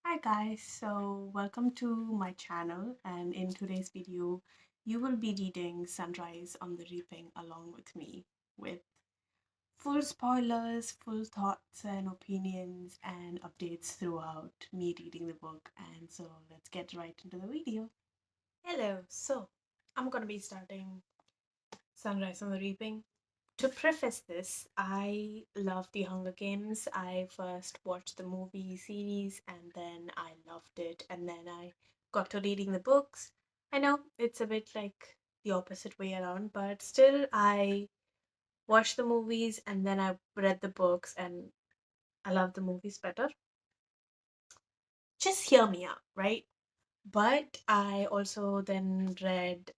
Hi guys, so welcome to my channel, and in today's video you will be reading Sunrise on the Reaping along with me, with full spoilers, full thoughts and opinions and updates throughout me reading the book. And so let's get right into the video. Hello, so I'm gonna be starting Sunrise on the Reaping. To preface this, I love The Hunger Games. I first watched the movie series and then I loved it, and then I got to reading the books. I know it's a bit like the opposite way around, but still, I watched the movies and then I read the books, and I love the movies better. Just hear me out, right? But I also then read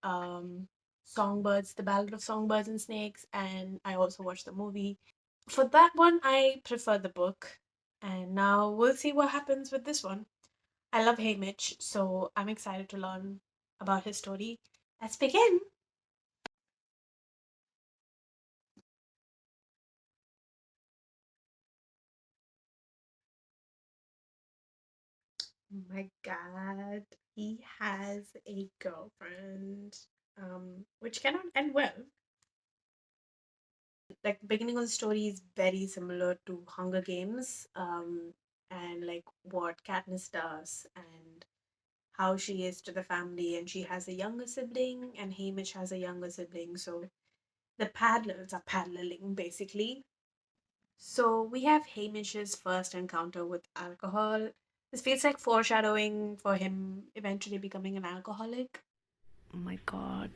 Songbirds, The Ballad of Songbirds and Snakes, and I also watched the movie. For that one, I prefer the book. And now we'll see what happens with this one. I love Haymitch, so I'm excited to learn about his story. Let's begin. Oh my god, he has a girlfriend, which cannot end well. Like, the beginning of the story is very similar to Hunger Games, and like what Katniss does and how she is to the family, and she has a younger sibling and Hamish has a younger sibling, so the parallels are paralleling basically. So we have Hamish's first encounter with alcohol. This feels like foreshadowing for him eventually becoming an alcoholic. Oh my god,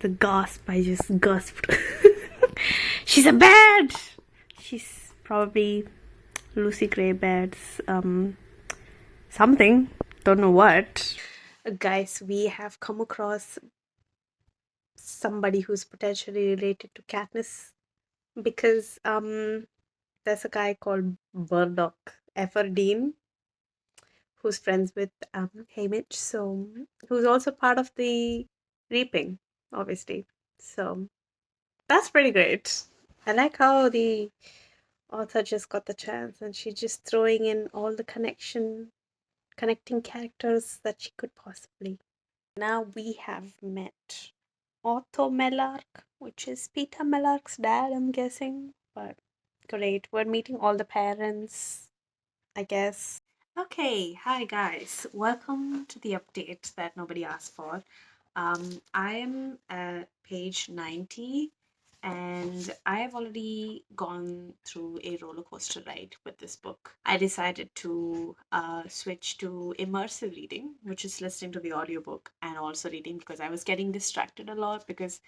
the gasp I just gasped. She's a bad. She's probably Lucy Gray Baird's something. Don't know what. Guys, we have come across somebody who's potentially related to Katniss, because there's a guy called Burdock Efferdine who's friends with Haymitch, so who's also part of the Reaping, obviously. So that's pretty great. I like how the author just got the chance and she's just throwing in all the connecting characters that she could possibly. Now we have met Otto Mellark, which is Peter Mellark's dad, I'm guessing. But great, we're meeting all the parents, I guess. Okay, hi guys. Welcome to the update that nobody asked for. I am at page 90, and I have already gone through a roller coaster ride with this book. I decided to switch to immersive reading, which is listening to the audiobook and also reading, because I was getting distracted a lot because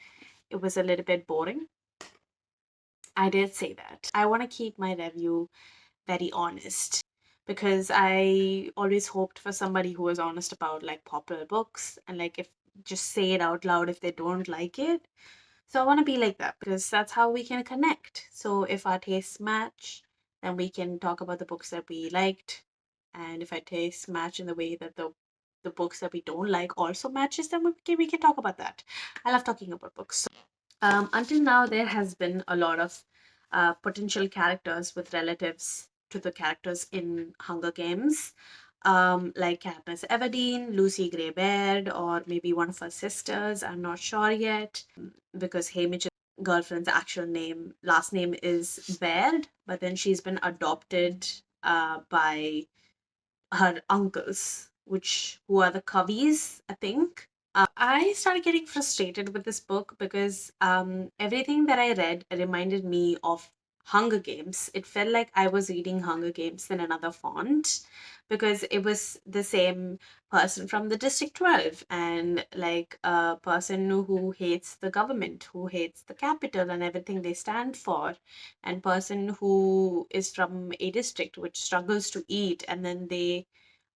it was a little bit boring. I did say that. I want to keep my review very honest, because I always hoped for somebody who was honest about like popular books and like if just say it out loud if they don't like it. So I want to be like that, because that's how we can connect. So if our tastes match, then we can talk about the books that we liked. And if our tastes match in the way that the books that we don't like also matches, then we can talk about that. I love talking about books. Until now, there has been a lot of potential characters with relatives to the characters in Hunger Games, like Katniss Everdeen, Lucy Gray Baird, or maybe one of her sisters. I'm not sure yet, because Haymitch's girlfriend's actual name, last name is Baird, but then she's been adopted by her uncles, who are the Coveys, I think. I started getting frustrated with this book because everything that I read reminded me of Hunger Games. It felt like I was reading Hunger Games in another font, because it was the same person from the District 12, and like a person who hates the government, who hates the capital and everything they stand for, and person who is from a district which struggles to eat, and then they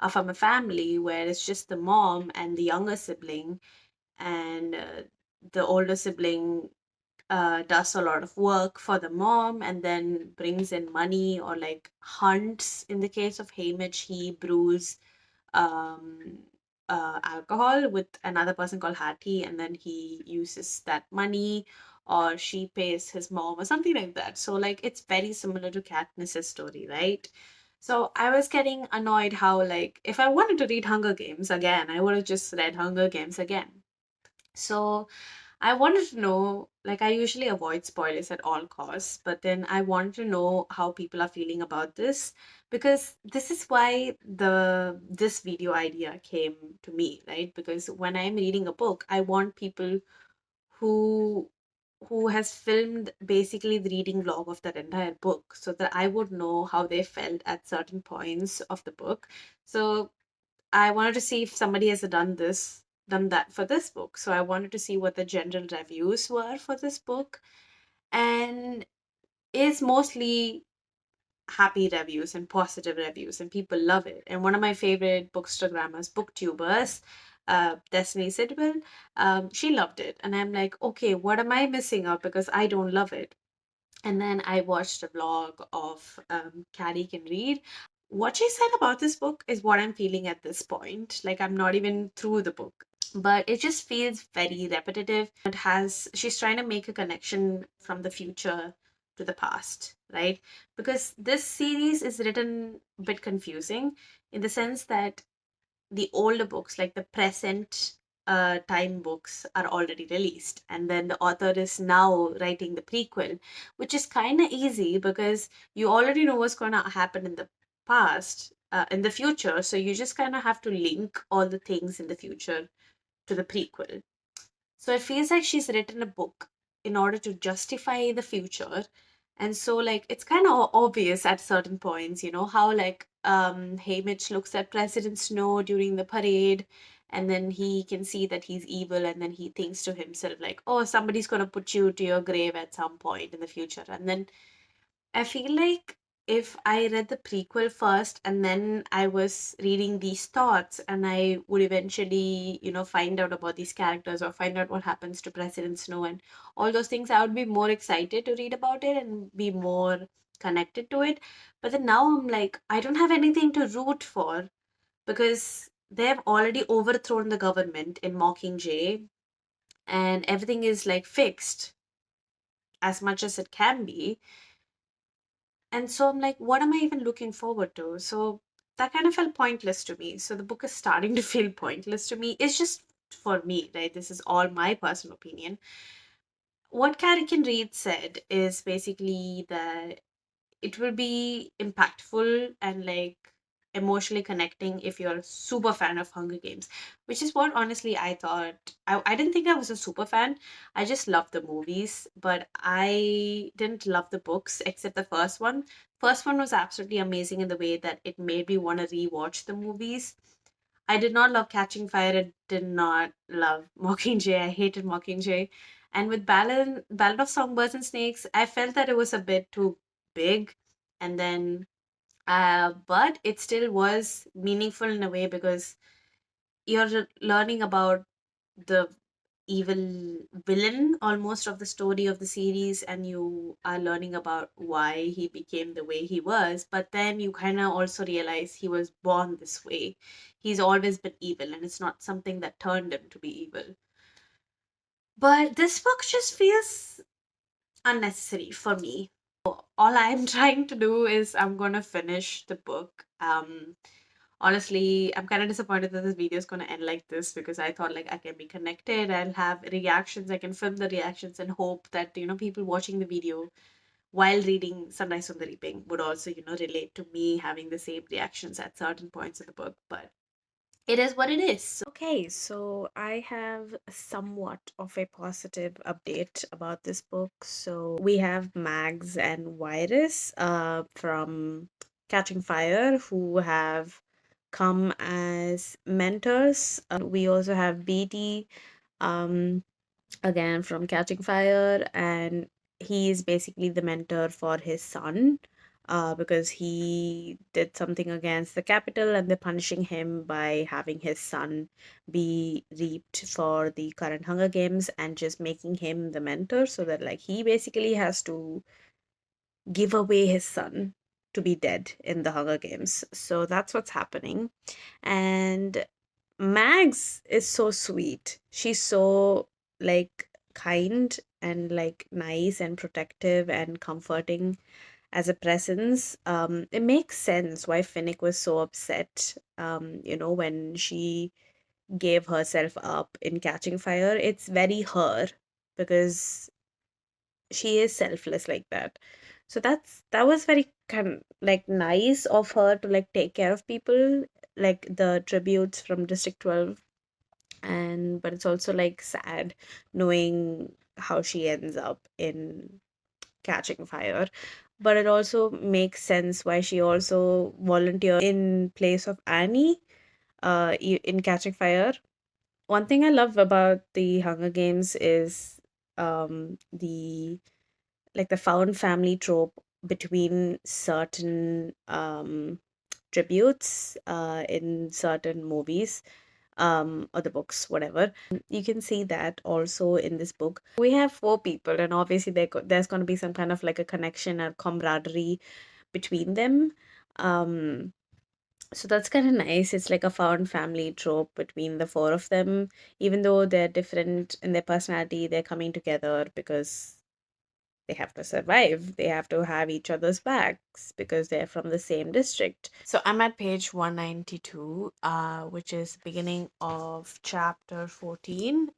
are from a family where it's just the mom and the younger sibling, and the older sibling does a lot of work for the mom and then brings in money, or like hunts. In the case of Haymitch, he brews um, alcohol with another person called Hattie, and then he uses that money, or she pays his mom or something like that. So like it's very similar to Katniss's story, right? So I was getting annoyed how, like, if I wanted to read Hunger Games again, I would have just read Hunger Games again. So I wanted to know, like, I usually avoid spoilers at all costs, but then I wanted to know how people are feeling about this, because this is why this video idea came to me, right? Because when I'm reading a book, I want people who has filmed basically the reading log of that entire book, so that I would know how they felt at certain points of the book. So I wanted to see if somebody has done that for this book. So I wanted to see what the general reviews were for this book, and is mostly happy reviews and positive reviews, and people love it. And one of my favorite bookstagrammers, booktubers, Destiny Sidwell, she loved it, and I'm like, okay, what am I missing out because I don't love it? And then I watched a vlog of Carrie Can Read. What she said about this book is what I'm feeling at this point. Like, I'm not even through the book, but it just feels very repetitive. She's trying to make a connection from the future to the past, right? Because this series is written a bit confusing in the sense that the older books, like the present time books, are already released, and then the author is now writing the prequel, which is kind of easy because you already know what's going to happen in the past, in the future, so you just kind of have to link all the things in the future to the prequel. So it feels like she's written a book in order to justify the future. And so, like, it's kind of obvious at certain points, how, like, Haymitch looks at President Snow during the parade, and then he can see that he's evil, and then he thinks to himself, like, oh, somebody's going to put you to your grave at some point in the future. And then I feel like if I read the prequel first and then I was reading these thoughts, and I would eventually, find out about these characters or find out what happens to President Snow and all those things, I would be more excited to read about it and be more connected to it. But then now I'm like, I don't have anything to root for because they've already overthrown the government in Mockingjay, and everything is like fixed as much as it can be. And so I'm like, what am I even looking forward to? So that kind of felt pointless to me. So the book is starting to feel pointless to me. It's just for me, right? This is all my personal opinion. What Carrie Can Read said is basically that it will be impactful and, like, emotionally connecting if you're a super fan of Hunger Games, which is what honestly I thought. I didn't think I was a super fan. I just loved the movies, but I didn't love the books except the first one. First one was absolutely amazing in the way that it made me want to rewatch the movies. I did not love Catching Fire. I did not love Mockingjay. I hated Mockingjay. And with Ballad of Songbirds and Snakes, I felt that it was a bit too big. And then, but it still was meaningful in a way because you're learning about the evil villain almost of the story of the series, and you are learning about why he became the way he was, but then you kind of also realize he was born this way. He's always been evil, and it's not something that turned him to be evil. But this book just feels unnecessary for me. All I'm trying to do is I'm gonna finish the book. Honestly, I'm kind of disappointed that this video is going to end like this because I thought, like, I can be connected, I'll have reactions, I can film the reactions and hope that, people watching the video while reading Sunrise on the Reaping would also, relate to me having the same reactions at certain points of the book. But it is what it is. Okay, so I have somewhat of a positive update about this book. So we have Mags and Virus from Catching Fire, who have come as mentors. We also have Beatty, um, again from Catching Fire, and he is basically the mentor for his son. Because he did something against the capital, and they're punishing him by having his son be reaped for the current Hunger Games and just making him the mentor, so that, like, he basically has to give away his son to be dead in the Hunger Games. So that's what's happening. And Mags is so sweet. She's so, like, kind and, like, nice and protective and comforting as a presence. It makes sense why Finnick was so upset, when she gave herself up in Catching Fire. It's very her, because she is selfless like that. So that was very kind like nice of her to like take care of people, like the tributes from District 12. And but it's also like sad knowing how she ends up in Catching Fire. But it also makes sense why she also volunteered in place of Annie in Catching Fire. One thing I love about the Hunger Games is the like the found family trope between certain tributes in certain movies, or the books, whatever. You can see that also in this book. We have four people, and obviously there's going to be some kind of like a connection or camaraderie between them. Um, so that's kind of nice. It's like a found family trope between the four of them. Even though they're different in their personality, they're coming together because they have to survive. They have to have each other's backs because they're from the same district. So I'm at page 192, which is beginning of chapter 14.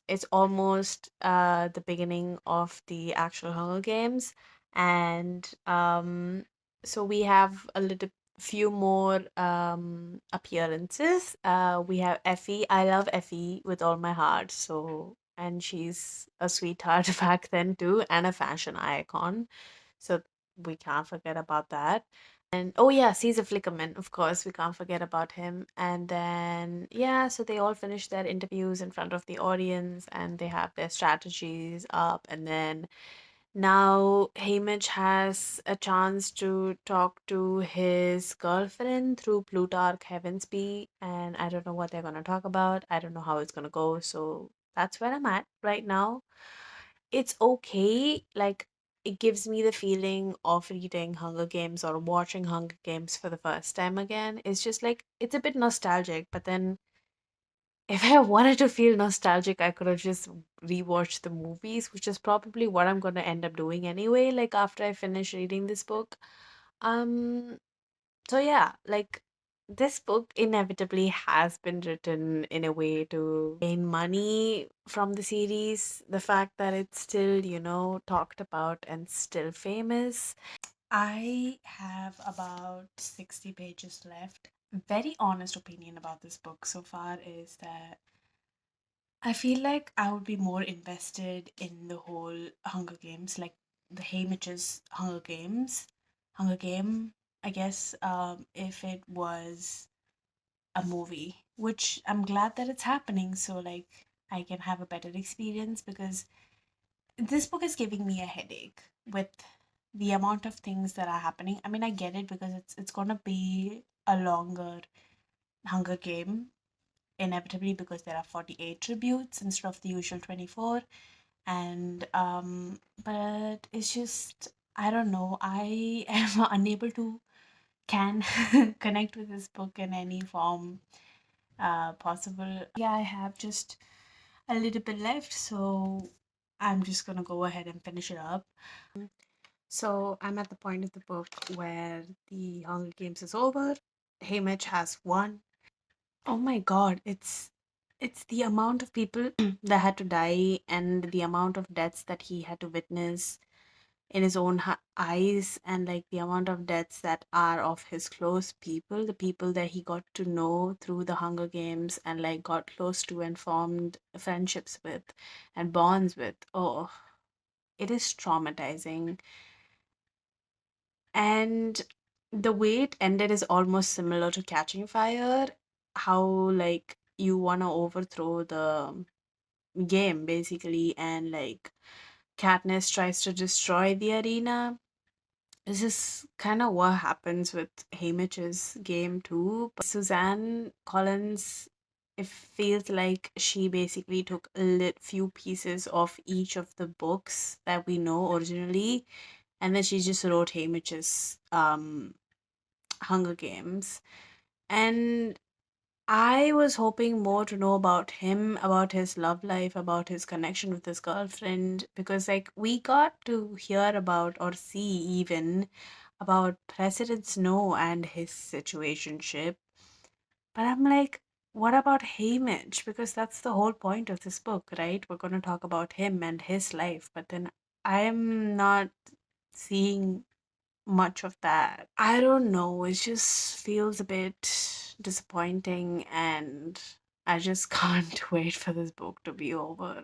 It's almost the beginning of the actual Hunger Games, and so we have a little few more appearances. We have Effie. I love Effie with all my heart. So, and she's a sweetheart back then too, and a fashion icon. So we can't forget about that. And oh yeah, Caesar Flickerman, of course, we can't forget about him. And then yeah, so they all finish their interviews in front of the audience, and they have their strategies up, and then now Hamish has a chance to talk to his girlfriend through Plutarch Heavensby, and I don't know what they're gonna talk about. I don't know how it's gonna go, so that's where I'm at right now. It's okay. Like, it gives me the feeling of reading Hunger Games or watching Hunger Games for the first time again. It's just like it's a bit nostalgic, but then if I wanted to feel nostalgic, I could have just rewatched the movies, which is probably what I'm going to end up doing anyway, like after I finish reading this book. Um, so yeah, like this book inevitably has been written in a way to gain money from the series. The fact that it's still, talked about and still famous. I have about 60 pages left. Very honest opinion about this book so far is that I feel like I would be more invested in the whole Hunger Games, like the Hamish's Hunger Game, I guess, if it was a movie, which I'm glad that it's happening, so like I can have a better experience, because this book is giving me a headache with the amount of things that are happening. I mean, I get it because it's gonna be a longer Hunger Game inevitably, because there are 48 tributes instead of the usual 24. And but it's just, I don't know, I am unable to can connect with this book in any form possible. Yeah, I have just a little bit left, so I'm just gonna go ahead and finish it up. So I'm at the point of the book where the Hunger Games is over. Haymitch has won. Oh my god, it's the amount of people that had to die, and the amount of deaths that he had to witness in his own eyes, and like the amount of deaths that are of his close people, the people that he got to know through the Hunger Games and like got close to and formed friendships with and bonds with. Oh, it is traumatizing. And the way it ended is almost similar to Catching Fire, how like you want to overthrow the game basically, and like Katniss tries to destroy the arena. This is kind of what happens with Hamish's game too. But Suzanne Collins, it feels like she basically took a few pieces of each of the books that we know originally, and then she just wrote Hamish's Hunger Games. And I was hoping more to know about him, about his love life, about his connection with his girlfriend, because like we got to hear about or see even about President Snow and his situationship. But I'm like, what about Haymitch? Because that's the whole point of this book, right? We're going to talk about him and his life, but then I'm not seeing much of that. I don't know. It just feels a bit disappointing, and I just can't wait for this book to be over.